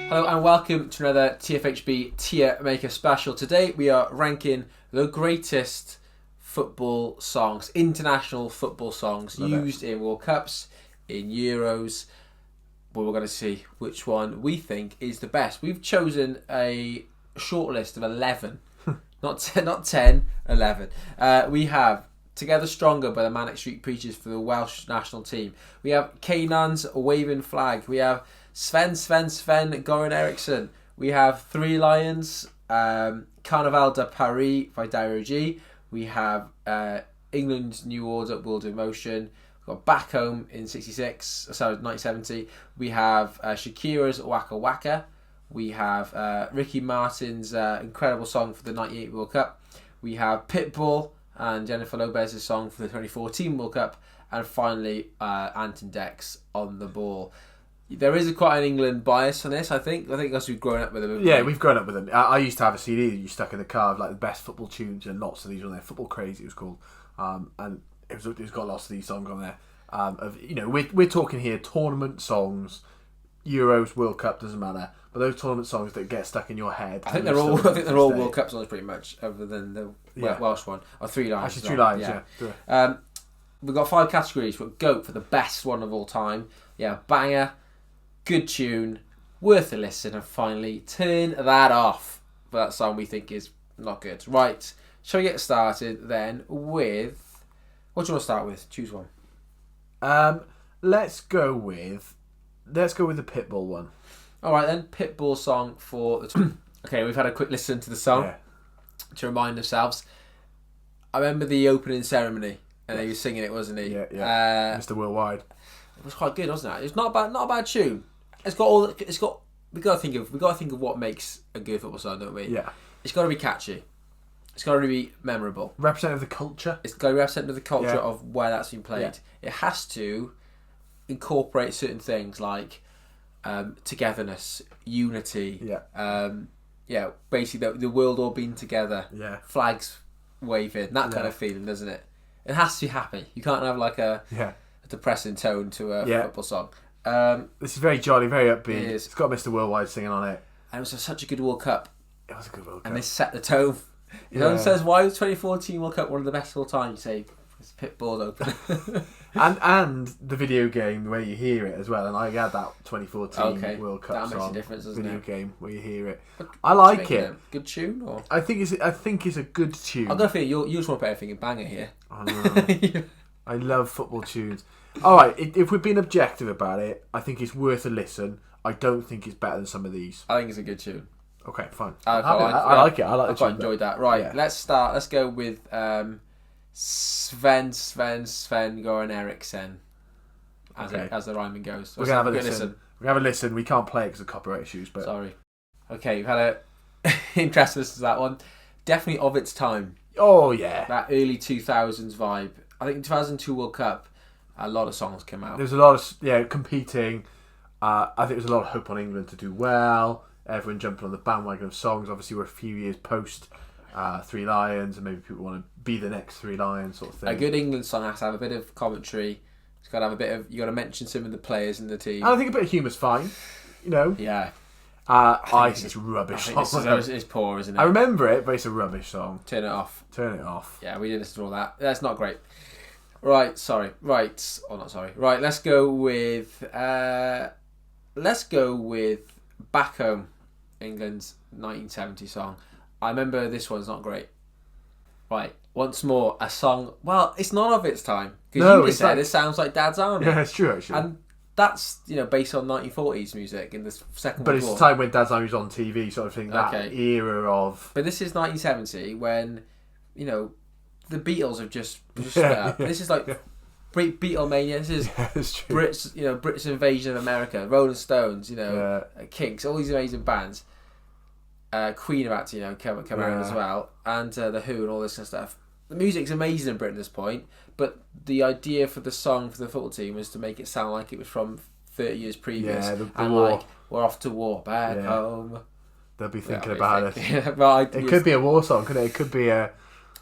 Hello and welcome to another TFHB Tier Maker special. Today we are ranking the greatest football songs, international football songs used in World Cups, in Euros. But we're going to see which one we think is the best. We've chosen a short list of 11, not 10, 11. We have Together Stronger by the Manic Street Preachers for the Welsh national team. We have Kanan's Waving Flag. We have Sven, Goran Eriksson. We have Three Lions, Carnaval de Paris by Dario G. We have England's New Order, World in Motion. We've got Back Home in 1970. We have Shakira's Waka Waka. We have Ricky Martin's incredible song for the 98 World Cup. We have Pitbull and Jennifer Lopez's song for the 2014 World Cup. And finally, Anton Deck's On the Ball. There is quite an England bias on this, I think. I think because we've grown up with them. Yeah, we've grown up with them. I used to have a CD that you stuck in the car of like the best football tunes, and lots of these were on there. Football Crazy it was called, and it's got lots of these songs on there. We're talking here tournament songs, Euros, World Cup, doesn't matter. But those tournament songs that get stuck in your head. I think they're all World Cup songs pretty much, other than the Welsh one or Three Lions. Actually, Three Lions. Yeah. We've got 5 categories. We've got GOAT for the best one of all time. Yeah, banger. Good tune, worth a listen, and finally turn that off for that song we think is not good. Right, shall we get started then with... What do you want to start with? Choose one. Let's go with the Pitbull one. Alright then, Pitbull song for the... Okay, we've had a quick listen to the song to remind ourselves. I remember the opening ceremony, and he was singing it, wasn't he? Yeah. Mr. Worldwide. It was quite good, wasn't it? It's not a bad tune. We got to think of what makes a good football song, don't we? Yeah. It's got to be catchy. It's got to be memorable. Representative of the culture. It's got to be representative of the culture of where that's been played. Yeah. It has to incorporate certain things like togetherness, unity. Yeah. Basically the world all being together. Yeah. Flags waving, that kind of feeling, doesn't it? It has to be happy. You can't have like a depressing tone to a football song. This is very jolly, very upbeat. It is. It's got Mr. Worldwide singing on it. And it was such a good World Cup. It was a good World Cup. And they set the tone. Everyone says, why was 2014 World Cup one of the best of all time? You say, it's Pitbull open. and the video game, the way you hear it as well. And I had that 2014 World Cup that song. Makes a difference, doesn't video it? game where you hear it. What I like it. Good tune? Or? I think it's a good tune. I'll go for you just want to put everything in banger here. I know. I love football tunes. Alright, if we're being objective about it, I think it's worth a listen. I don't think it's better than some of these. I think it's a good tune. Okay, fine. I like it. I quite enjoyed that. Right, let's start. Let's go with Sven Goran Eriksson as the rhyming goes. We're going to have a listen. We're going to have a listen. We can't play it because of copyright issues. But sorry. Okay, you've had a interesting listen to that one. Definitely of its time. Oh, yeah. That early 2000s vibe. I think in 2002 World Cup, a lot of songs came out. There's a lot of competing. I think there was a lot of hope on England to do well. Everyone jumping on the bandwagon of songs. Obviously, we're a few years post Three Lions, and maybe people want to be the next Three Lions sort of thing. A good England song has to have a bit of commentary. It's got to have a bit of. You got to mention some of the players in the team. And I think a bit of humour's fine. Yeah. I think it's a rubbish song. It's poor, isn't it? I remember it, but it's a rubbish song. Turn it off. Yeah, we didn't listen to all that. That's not great. Right, sorry. Right, or not sorry. Right, let's go with Back Home, England's 1970 song. I remember this one's not great. Right, once more, a song. Well, it's not of its time because you just said it sounds like Dad's Army. Yeah, it's true actually. And that's based on 1940s music in the Second But World it's War. the time when Dad's Army was on TV, sort of thing. That era of. But this is 1970 when the Beatles have just split up. This is like Beatlemania. This is Brits, Brits invasion of America, Rolling Stones, Kinks, all these amazing bands. Queen about to come around as well, and the Who and all this kind of stuff. The music's amazing in Britain at this point, but the idea for the song for the football team was to make it sound like it was from 30 years previous. Yeah, the and war. Like we're off to war back home. They'll be thinking about it. Well, it could be a war song, couldn't it? It could be a...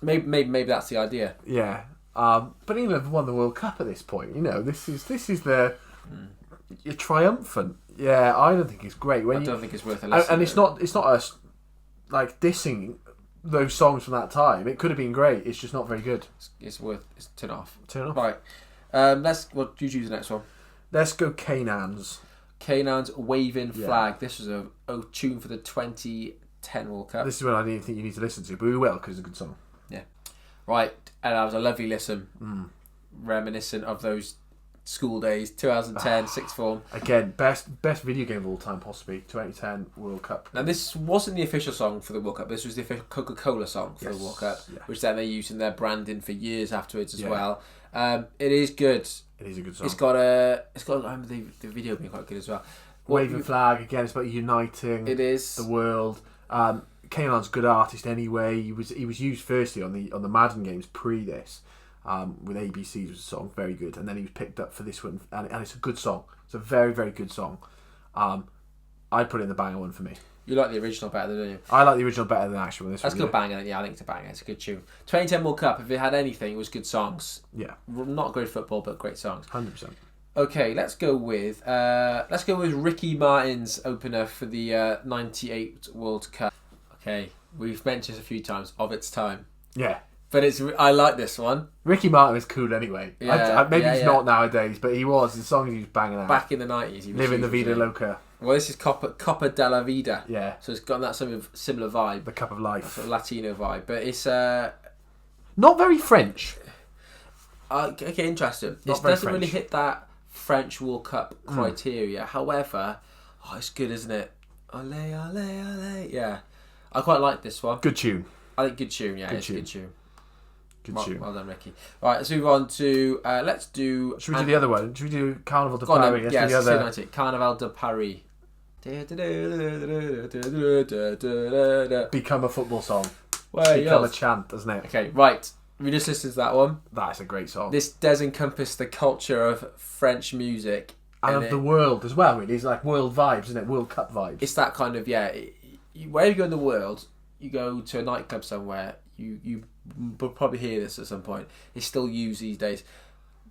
Maybe that's the idea. Yeah. But England have won the World Cup at this point. This is the... You're triumphant. Yeah, I don't think it's great. I don't think it's worth a listen. And it's not us like dissing those songs from that time. It could have been great. It's just not very good. It's turn off. Turn off. Right. What do you choose the next one? Let's go Canaan's. Canaan's Waving Flag. This was a tune for the 2010 World Cup. This is one I didn't think you need to listen to, but we will because it's a good song. Yeah. Right, and that was a lovely listen. Reminiscent of those school days, 2010, sixth form. Again, best video game of all time, possibly 2010 World Cup. Now this wasn't the official song for the World Cup. This was the official Coca-Cola song for the World Cup, which then they used in their branding for years afterwards as well. It is good. It is a good song. It's got I remember the video being quite good as well. Waving Flag, again, it's about uniting the world. Canaan's a good artist anyway. He was used firstly on the Madden games pre this. With ABC's was a song, very good, and then he was picked up for this one, and it's a good song. It's a very, very good song. I'd put it in the banger one for me. You like the original better, don't you? I like the original better than the actual one. That's a good banger. Yeah, I think it's a banger. It's a good tune. 2010 World Cup, if it had anything, it was good songs. Yeah, not great football, but great songs. 100%. Okay, let's go with Ricky Martin's opener for the '98 World Cup. Okay, we've mentioned this a few times. Of Its Time. Yeah. But I like this one. Ricky Martin is cool anyway. Yeah, maybe he's not nowadays, but he was. The songs he was banging out. Back in the 90s, he was Living the Vida Loca. Well, this is Copa de la Vida. Yeah. So it's got that sort of similar vibe. The Cup of Life. Sort of Latino vibe. But it's... not very French. Okay, interesting. It doesn't French. really hit that French World Cup criteria. However, it's good, isn't it? Allez, allez, allez. Yeah. I quite like this one. Good tune. I think good tune, yeah. It's a good tune. Good tune. Well done, Ricky. Right, let's move on to... let's do... Should we do the other one? Should we do Carnival de Go on Paris? then. Yes, let's do Carnival de Paris. Become a football song. Well, Become a chant, doesn't it? Okay, right. We just listened to that one. That's a great song. This does encompass the culture of French music. And of the world as well, really. It's like world vibes, isn't it? World Cup vibes. It's that kind of, wherever you go in the world, you go to a nightclub somewhere, you will probably hear this at some point. It's still used these days.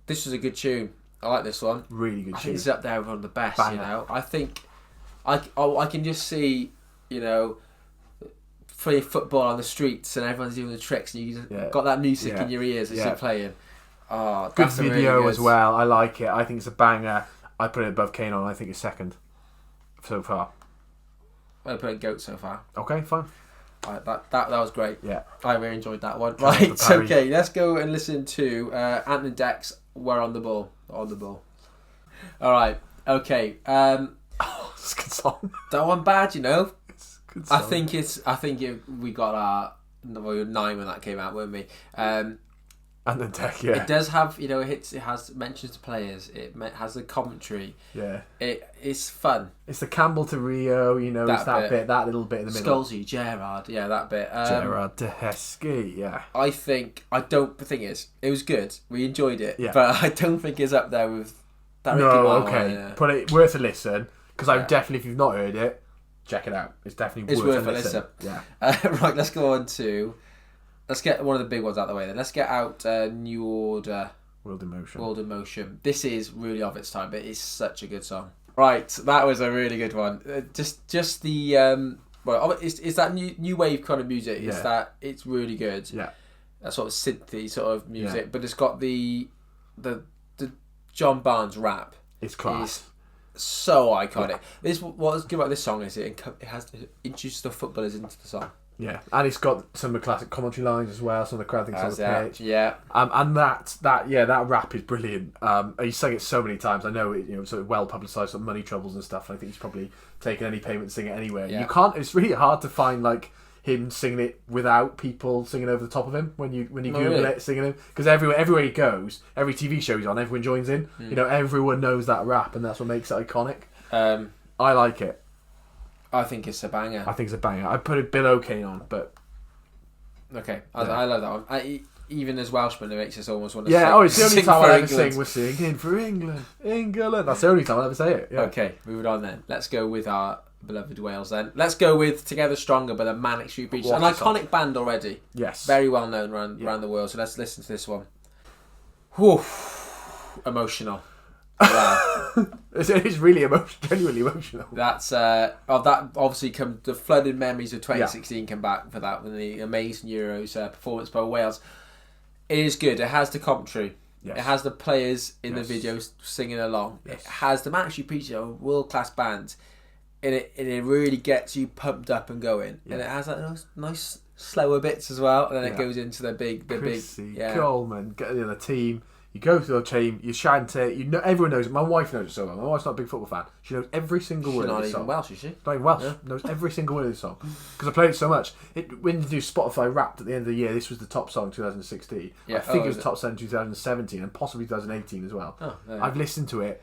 This was a good tune. I like this one. Really good tune. I think it's up there with one of the best, Banger. you know. I think I can just see, free football on the streets and everyone's doing the tricks and you got that music in your ears as you're playing. Oh, good that's video really good. as well. I like it. I think it's a banger. I put it above Kanon. I think it's second so far. I'm putting Goat so far. Okay, fine. Right, that was great. Yeah. I really enjoyed that one. Right, okay, let's go and listen to Ant and Dex, We're on the Ball. On the Ball. Alright, okay. It's a good song. That one bad, you know? It's a good song. We got we were 9 when that came out, weren't we? And the deck, yeah. It does have, it has mentions to players. It has the commentary. Yeah. It's fun. It's the Campbell to Rio, it's that bit, that little bit in the middle. Scalzi, Gerrard, that bit. Gerard de Heskey, yeah. The thing is, it was good. We enjoyed it. Yeah. But I don't think it's up there with that. No, Ricky Martin okay. one, Put it worth a listen, because I definitely, if you've not heard it, check it out. It's definitely worth a listen. Yeah. Right, let's go on to... Let's get one of the big ones out of the way then. Let's get out New Order. World in Motion. World in Motion. This is really of its time, but it's such a good song. Right, that was a really good one. Just the... it's that new wave kind of music. It's really good. Yeah. That sort of synthy sort of music. But it's got the John Barnes rap. It's class. It's so iconic. What's good about this song is it introduces the footballers into the song. Yeah, and it's got some of the classic commentary lines as well. Some of the crowd things on the pitch. Yeah. And that rap is brilliant. He's sung it so many times. I know it. Sort of well publicised, sort of money troubles and stuff. And I think he's probably taken any payment to sing it anywhere. Yeah. You can't. It's really hard to find like him singing it without people singing over the top of him when you Google it, singing him, because everywhere he goes, every TV show he's on, everyone joins in. Everyone knows that rap, and that's what makes it iconic. I like it. I think it's a banger. I think it's a banger. I put it below Kanon, but... Okay, I love that one. Even as Welshmen, it makes us almost want to sing. Yeah, it's the only time I ever sing, we're singing singing for England. England. That's the only time I ever say it. Yeah. Okay, moving on then. Let's go with our beloved Wales then. Let's go with Together Stronger by the Manic Street Preachers. An iconic band already. Yes. Very well known around the world, so let's listen to this one. Whew. Emotional. Wow. It's really genuinely emotional. That's that obviously the flooded memories of 2016 come back for that with the amazing Euros performance by Wales. It is good. It has the commentary. Yes. It has the players in the videos singing along. Yes. It has them actually preaching a world class band, and it really gets you pumped up and going. Yeah. And it has that nice slower bits as well, and then it goes into the big Coleman, the team. You go through the team, you chant it. Everyone knows it. My wife knows it so well. My wife's not a big football fan. She knows every single word of the song. She's not even Welsh, is she? Not even Welsh. Yeah. Knows every single word of the song because I played it so much. When you do Spotify Wrapped at the end of the year, this was the top song 2016. Yeah. I think it was top song 2017 and possibly 2018 as well. Oh, I've listened to it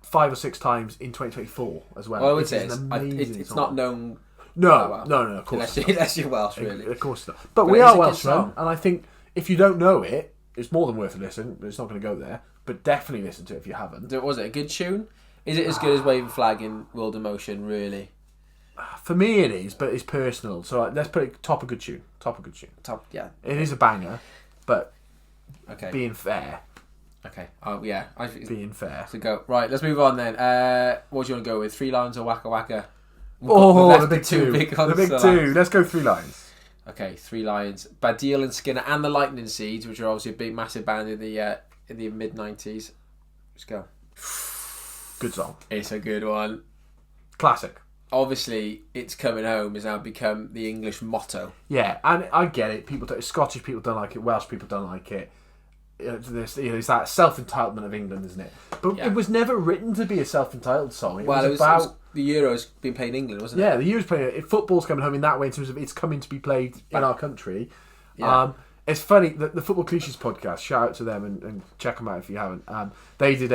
5 or 6 times in 2024, as well. Well, I would say it's not known. No, of course. Unless you're Welsh, really. Of course not. But we are Welshmen, and I think if you don't know it, it's more than worth a listen. It's not going to go there, but definitely listen to it if you haven't. Was it a good tune? Is it as good as Wave and Flag in World of Motion, really? For me it is, but it's personal. So let's put it top of good tune. Yeah. It is a banger, but being fair. Okay. Oh, yeah. Being fair. So go. Right, let's move on then. What do you want to go with? 3 lines or Waka Waka? The big two. The big two. Let's go 3 lines. Okay, 3 lines. Baddiel and Skinner and the Lightning Seeds, which are obviously a big, massive band in the mid-90s. Let's go. Good song. It's a good one. Classic. Obviously, It's Coming Home has now become the English motto. Yeah, and I get it. Scottish people don't like it. Welsh people don't like it. It's that self-entitlement of England, isn't it? But it was never written to be a self-entitled song. It was about the Euros being played in England, wasn't it? Yeah, the Euros playing. Football's coming home in that way in terms of it's coming to be played in our country. Yeah. It's funny that the Football Cliches podcast. Shout out to them and check them out if you haven't. They did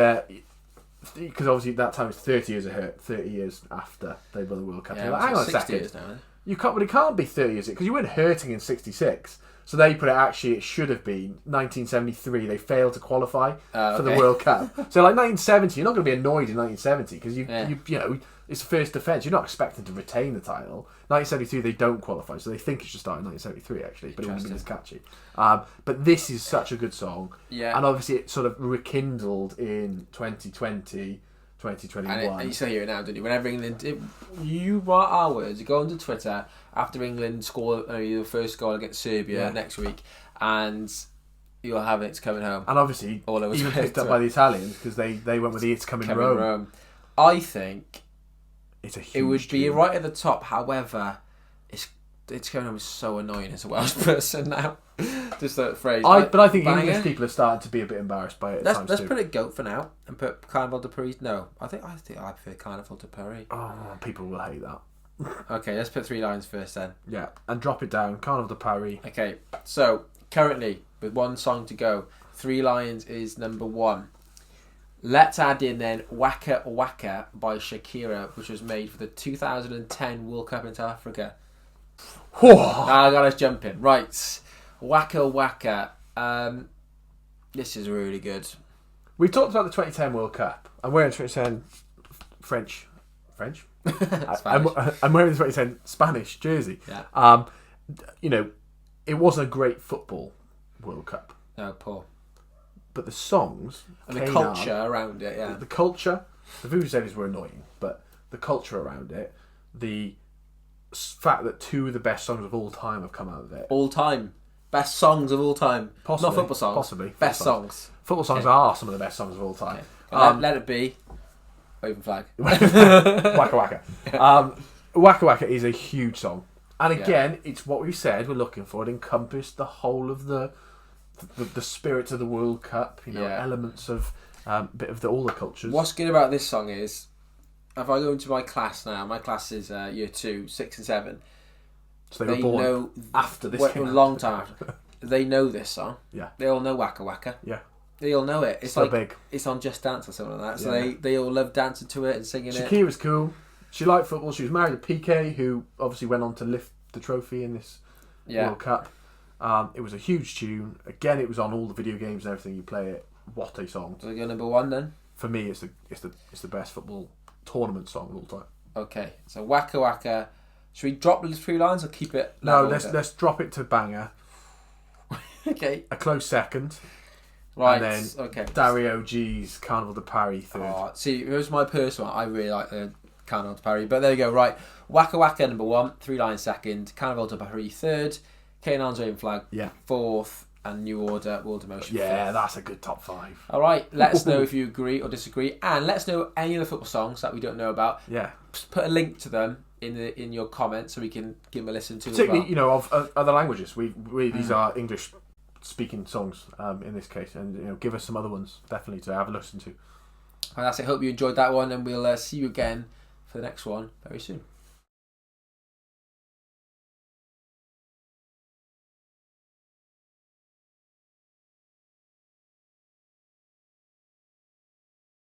because obviously at that time it's 30 years after they won the World Cup. Yeah, like, hang on a second. Years now, you can't, but it can't be 30 years because you weren't hurting in '66. So they put it should have been 1973. They failed to qualify for the World Cup. So like 1970, you're not going to be annoyed in 1970 because you know it's the first defence. You're not expecting to retain the title. 1973, they don't qualify, so they think it should start in 1973 actually, but it wouldn't be as catchy. But this is such a good song, and obviously it sort of rekindled in 2020. 2021. And you still hear it now, don't you? Whenever England, you write our words, you go onto Twitter after England score the first goal against Serbia next week, and you'll have It's Coming Home. And obviously, even picked up by the Italians because they went with the It's Coming Rome. I think it's a huge it would be right at the top. However, It's Coming Home is so annoying as a Welsh person now. Just that phrase. But I think banger. English people are starting to be a bit embarrassed by it. Let's put a goat for now and put Carnival de Paris. No, I think I prefer Carnival de Paris. Oh, people will hate that. Okay, let's put 3 lines first then. Yeah, and drop it down. Carnival de Paris. Okay, so currently with 1 song to go, 3 lines is number 1. Let's add in then Waka Waka by Shakira, which was made for the 2010 World Cup in South Africa. I got us jumping. Right. Waka Waka. This is really good. We talked about the 2010 World Cup. I'm wearing the 2010 French? I'm wearing the 2010 Spanish jersey. Yeah. It wasn't a great football World Cup. No, poor. But the songs and the culture around it, yeah. The culture, the vuvuzelas were annoying, but the culture around it, the fact that 2 of the best songs of all time have come out of it. All time. Best songs of all time. Possibly. Not football songs. Possibly. Best songs. Football songs are some of the best songs of all time. Okay. Let it be. Wave and Flag. Waka Waka. Waka Waka is a huge song. And again, it's what we said we're looking for. It encompassed the whole of the spirit of the World Cup, elements of bit of all the cultures. What's good about this song is, if I go into my class now, my class is year 2, 6 and 7. So they were born after this came a long time after. They know this song. Yeah. They all know Waka Waka. Yeah. They all know it. It's so like big. It's on Just Dance or something like that. So they all love dancing to it and singing it. Shakira's cool. She liked football. She was married to Piqué, who obviously went on to lift the trophy in this World Cup. It was a huge tune. Again, it was on all the video games and everything. You play it. What a song! So go number 1 then. For me, it's the best football tournament song of all time. Okay, so Waka Waka. Should we drop the 3 lines or keep it? No, let's drop it to banger. Okay. A close second. Right. And then Okay. Dario G's Carnival de Paris third. Oh, see, it was my personal one. I really like the Carnival de Paris. But there you go. Right. Waka Waka number 1. 3 Lions second. Carnival de Paris third. K&N's Rain Flag fourth. And New Order World Emotion Yeah, fifth. that's a good top 5. All right. Let us know if you agree or disagree. And let us know any other football songs that we don't know about. Yeah. Just put a link to them in your comments so we can give them a listen to. Particularly, of other languages. We these are English speaking songs in this case, and give us some other ones definitely to have a listen to. Fantastic. Hope you enjoyed that one, and we'll see you again for the next one very soon.